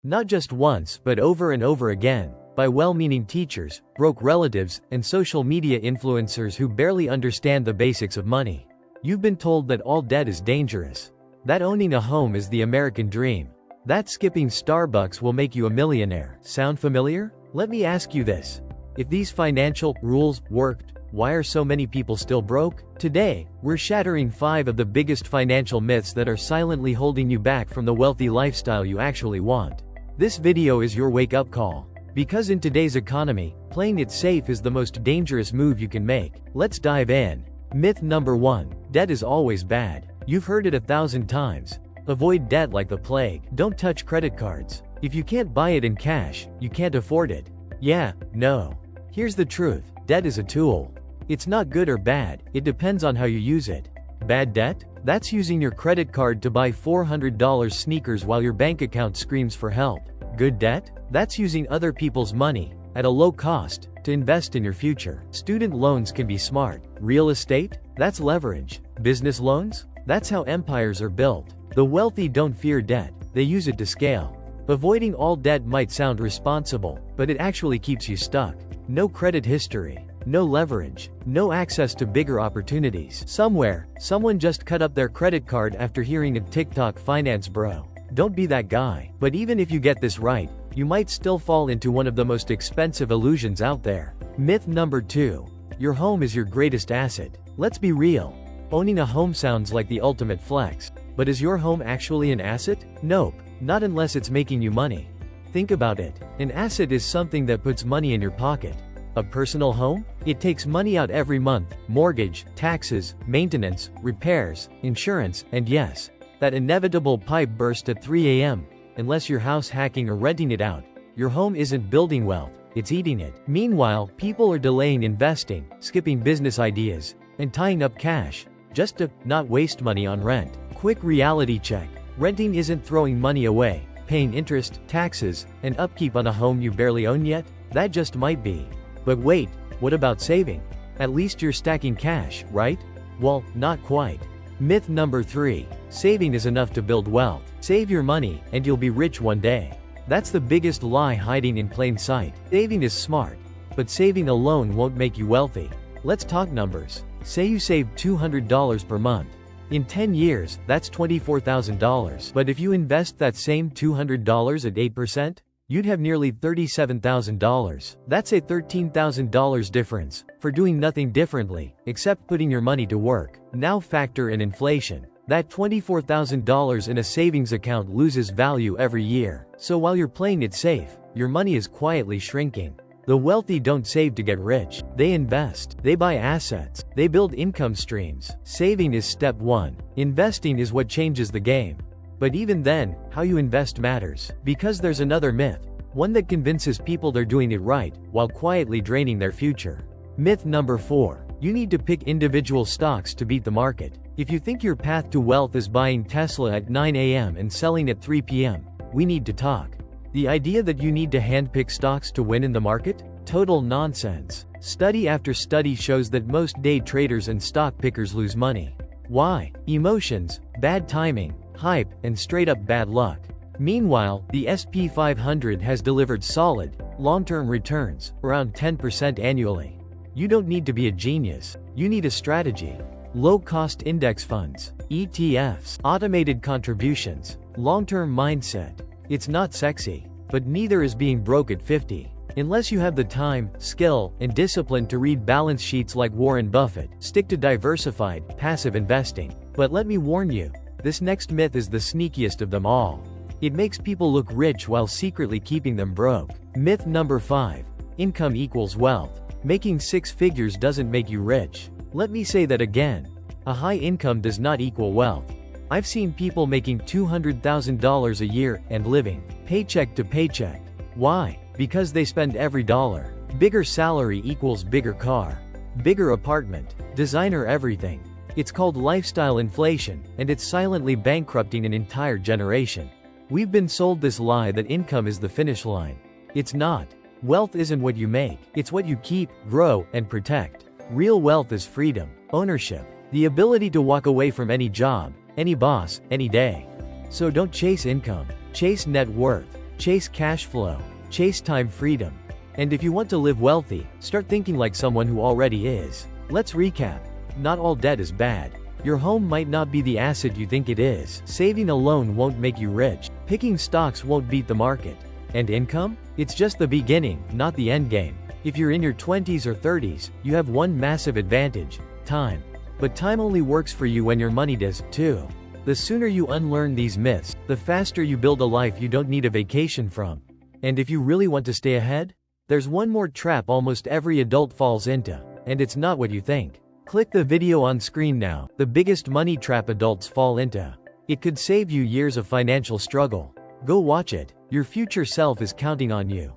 Not just once, but over and over again, by well-meaning teachers, broke relatives, and social media influencers who barely understand the basics of money. You've been told that all debt is dangerous, that owning a home is the American dream, that skipping Starbucks will make you a millionaire. Sound familiar? Let me ask you this. If these financial rules worked, why are so many people still broke? Today, we're shattering 5 of the biggest financial myths that are silently holding you back from the wealthy lifestyle you actually want. This video is your wake-up call. Because in today's economy, playing it safe is the most dangerous move you can make. Let's dive in. Myth number 1. Debt is always bad. You've heard it 1,000 times. Avoid debt like the plague. Don't touch credit cards. If you can't buy it in cash, you can't afford it. Yeah, no. Here's the truth. Debt is a tool. It's not good or bad, it depends on how you use it. Bad debt? That's using your credit card to buy $400 sneakers while your bank account screams for help. Good debt? That's using other people's money, at a low cost, to invest in your future. Student loans can be smart. Real estate? That's leverage. Business loans? That's how empires are built. The wealthy don't fear debt, they use it to scale. Avoiding all debt might sound responsible, but it actually keeps you stuck. No credit history, no leverage, no access to bigger opportunities. Somewhere, someone just cut up their credit card after hearing a TikTok finance bro. Don't be that guy. But even if you get this right, you might still fall into one of the most expensive illusions out there. Myth number 2. Your home is your greatest asset. Let's be real. Owning a home sounds like the ultimate flex. But is your home actually an asset? Nope. Not unless it's making you money. Think about it. An asset is something that puts money in your pocket. A personal home? It takes money out every month. Mortgage, taxes, maintenance, repairs, insurance, and yes, that inevitable pipe burst at 3 a.m. Unless you're house hacking or renting it out, your home isn't building wealth, it's eating it. Meanwhile, people are delaying investing, skipping business ideas, and tying up cash, just to not waste money on rent. Quick reality check. Renting isn't throwing money away. Paying interest, taxes, and upkeep on a home you barely own yet? That just might be. But wait, what about saving? At least you're stacking cash, right? Well, not quite. Myth number 3. Saving is enough to build wealth. Save your money, and you'll be rich one day. That's the biggest lie hiding in plain sight. Saving is smart, but saving alone won't make you wealthy. Let's talk numbers. Say you save $200 per month. In 10 years, that's $24,000. But if you invest that same $200 at 8%, you'd have nearly $37,000. That's a $13,000 difference, for doing nothing differently, except putting your money to work. Now factor in inflation. That $24,000 in a savings account loses value every year. So while you're playing it safe, your money is quietly shrinking. The wealthy don't save to get rich. They invest. They buy assets. They build income streams. Saving is step 1. Investing is what changes the game. But even then, how you invest matters. Because there's another myth. One that convinces people they're doing it right, while quietly draining their future. Myth number 4. You need to pick individual stocks to beat the market. If you think your path to wealth is buying Tesla at 9 a.m. and selling at 3 p.m., we need to talk. The idea that you need to handpick stocks to win in the market? Total nonsense. Study after study shows that most day traders and stock pickers lose money. Why? Emotions, bad timing, hype, and straight-up bad luck. Meanwhile, the S&P 500 has delivered solid, long-term returns, around 10% annually. You don't need to be a genius. You need a strategy. Low-cost index funds, ETFs, automated contributions, long-term mindset. It's not sexy, but neither is being broke at 50. Unless you have the time, skill, and discipline to read balance sheets like Warren Buffett, stick to diversified, passive investing. But let me warn you, this next myth is the sneakiest of them all. It makes people look rich while secretly keeping them broke. Myth number 5. Income equals wealth. Making 6 figures doesn't make you rich. Let me say that again. A high income does not equal wealth. I've seen people making $200,000 a year and living paycheck to paycheck. Why? Because they spend every dollar. Bigger salary equals bigger car, bigger apartment, designer everything. It's called lifestyle inflation, and it's silently bankrupting an entire generation. We've been sold this lie that income is the finish line. It's not. Wealth isn't what you make, it's what you keep, grow, and protect. Real wealth is freedom, ownership, the ability to walk away from any job, any boss, any day. So don't chase income, chase net worth. Chase cash flow. Chase time freedom. And if you want to live wealthy, start thinking like someone who already is. Let's recap. Not all debt is bad. Your home might not be the asset you think it is. Saving alone won't make you rich. Picking stocks won't beat the market. And income? It's just the beginning, not the end game. If you're in your 20s or 30s, you have one massive advantage: time. But time only works for you when your money does, too. The sooner you unlearn these myths, the faster you build a life you don't need a vacation from. And if you really want to stay ahead, there's one more trap almost every adult falls into, and it's not what you think. Click the video on screen now, the biggest money trap adults fall into. It could save you years of financial struggle. Go watch it. Your future self is counting on you.